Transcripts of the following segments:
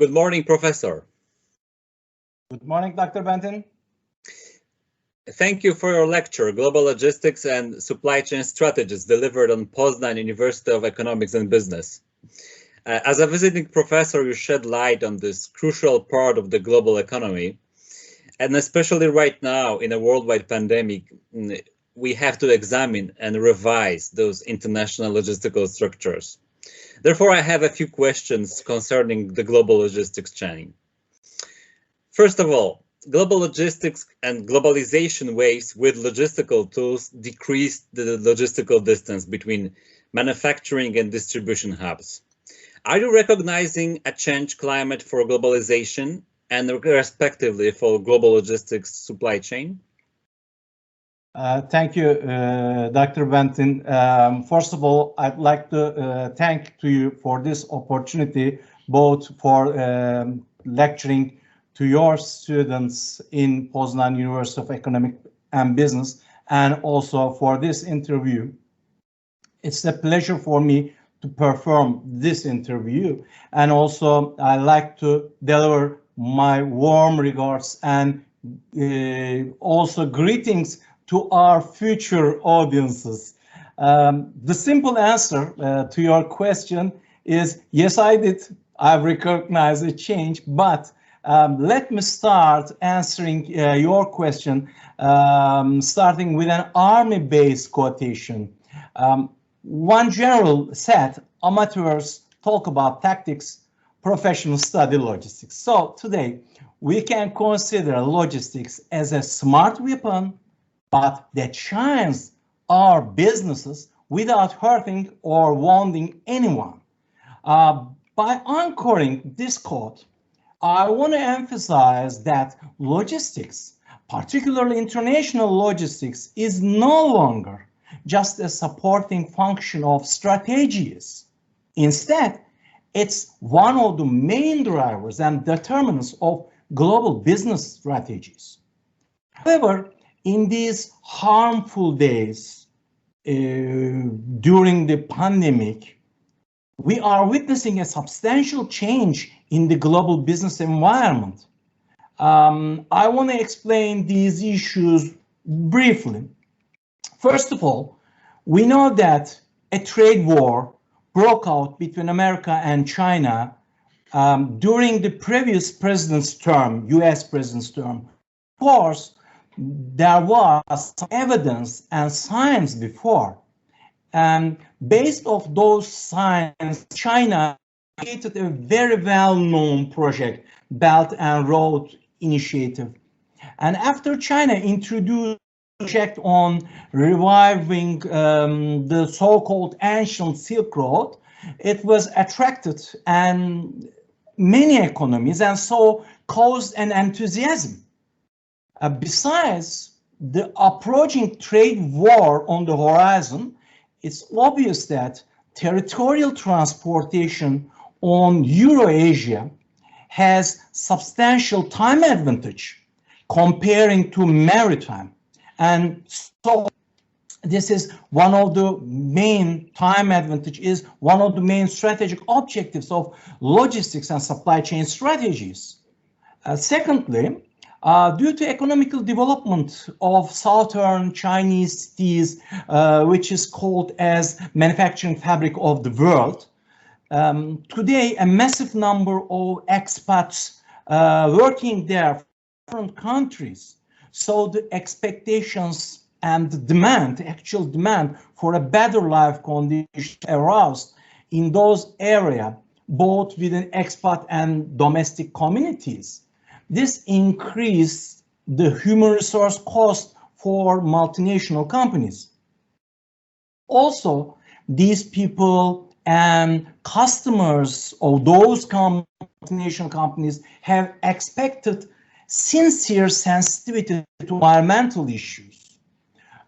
Good morning, Professor. Good morning, Dr. Benton. Thank you for your lecture, Global Logistics and Supply Chain Strategies, delivered on Poznan University of Economics and Business. As a visiting professor, you shed light on this crucial part of the global economy, and especially right now in a worldwide pandemic, we have to examine and revise those international logistical structures. Therefore, I have a few questions concerning the global logistics chain. First of all, global logistics and globalization waves with logistical tools decreased the logistical distance between manufacturing and distribution hubs. Are you recognizing a change climate for globalization and respectively for global logistics supply chain? Thank you, Dr. Benton. First of all, I'd like to thank you for this opportunity, both for lecturing to your students in Poznan University of Economics and Business, and also for this interview. It's a pleasure for me to perform this interview, and also I like to deliver my warm regards and also greetings to our future audiences. The simple answer to your question is yes, I did. I've recognized a change, but let me start answering your question, starting with an army-based quotation. One general said, amateurs talk about tactics, professionals study logistics. So today, we can consider logistics as a smart weapon, but that shines our businesses without hurting or wounding anyone. By anchoring this quote, I want to emphasize that logistics, particularly international logistics, is no longer just a supporting function of strategies. Instead, it's one of the main drivers and determinants of global business strategies. However, in these harmful days during the pandemic, we are witnessing a substantial change in the global business environment. I want to explain these issues briefly. First of all, we know that a trade war broke out between America and China during the previous president's term, US president's term. Of course, there was some evidence and science before. And based off those signs, China created a very well-known project, Belt and Road Initiative. And after China introduced a project on reviving the so-called ancient Silk Road, it was attracted and many economies, and so caused an enthusiasm. Besides the approaching trade war on the horizon, it's obvious that territorial transportation on Eurasia has substantial time advantage comparing to maritime. And so this is one of the main time advantage, is one of the main strategic objectives of logistics and supply chain strategies. Secondly, due to economical development of southern Chinese cities, which is called as manufacturing fabric of the world, today a massive number of expats working there from different countries. So the expectations and the demand, actual demand for a better life condition aroused in those areas, both within expat and domestic communities. This increased the human resource cost for multinational companies. Also, these people and customers of those multinational companies have expected sincere sensitivity to environmental issues.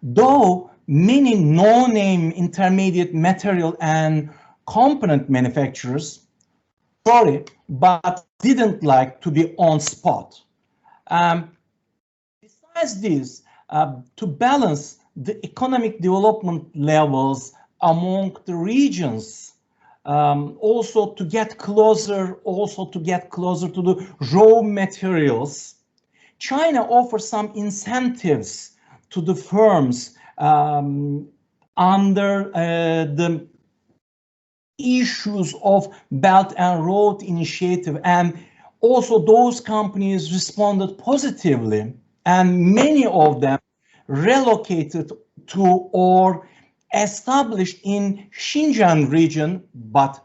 Though many no-name intermediate material and component manufacturers but didn't like to be on spot. Besides this, to balance the economic development levels among the regions, also to get closer to the raw materials. China offers some incentives to the firms under the issues of Belt and Road Initiative, and also those companies responded positively, and many of them relocated to or established in Xinjiang region, but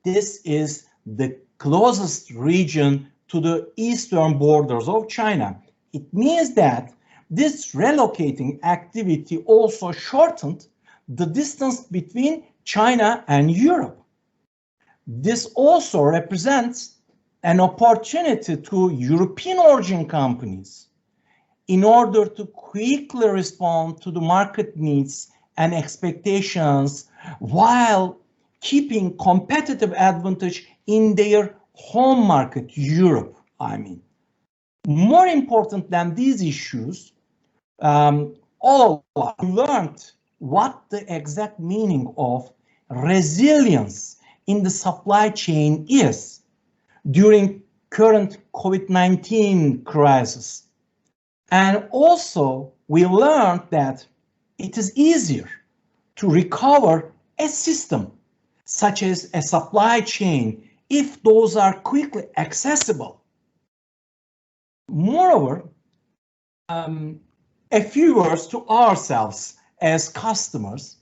this is the closest region to the eastern borders of China. It means that this relocating activity also shortened the distance between China and Europe. This also represents an opportunity to European origin companies in order to quickly respond to the market needs and expectations while keeping competitive advantage in their home market, Europe, I mean. More important than these issues, all of us learned what the exact meaning of resilience in the supply chain is during current COVID-19 crisis. And also we learned that it is easier to recover a system such as a supply chain if those are quickly accessible. Moreover, a few words to ourselves as customers.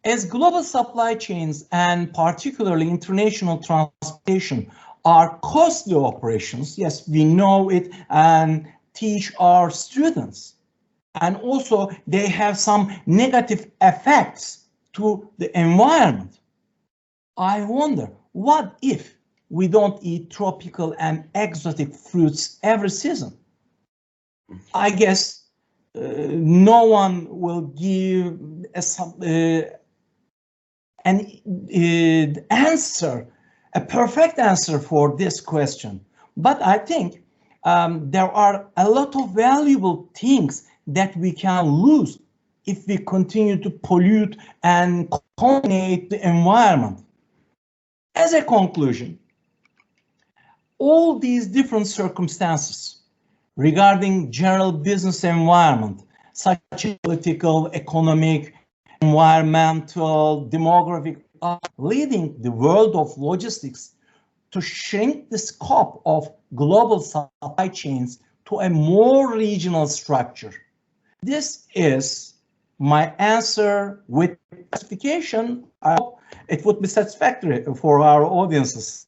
As global supply chains and particularly international transportation are costly operations, yes, we know it and teach our students. And also they have some negative effects to the environment. I wonder, what if we don't eat tropical and exotic fruits every season? I guess no one will give an answer, a perfect answer for this question. But I think there are a lot of valuable things that we can lose if we continue to pollute and contaminate the environment. As a conclusion, all these different circumstances regarding general business environment, such as political, economic, environmental, demographic, are leading the world of logistics to shrink the scope of global supply chains to a more regional structure. This is my answer with justification. I hope it would be satisfactory for our audiences.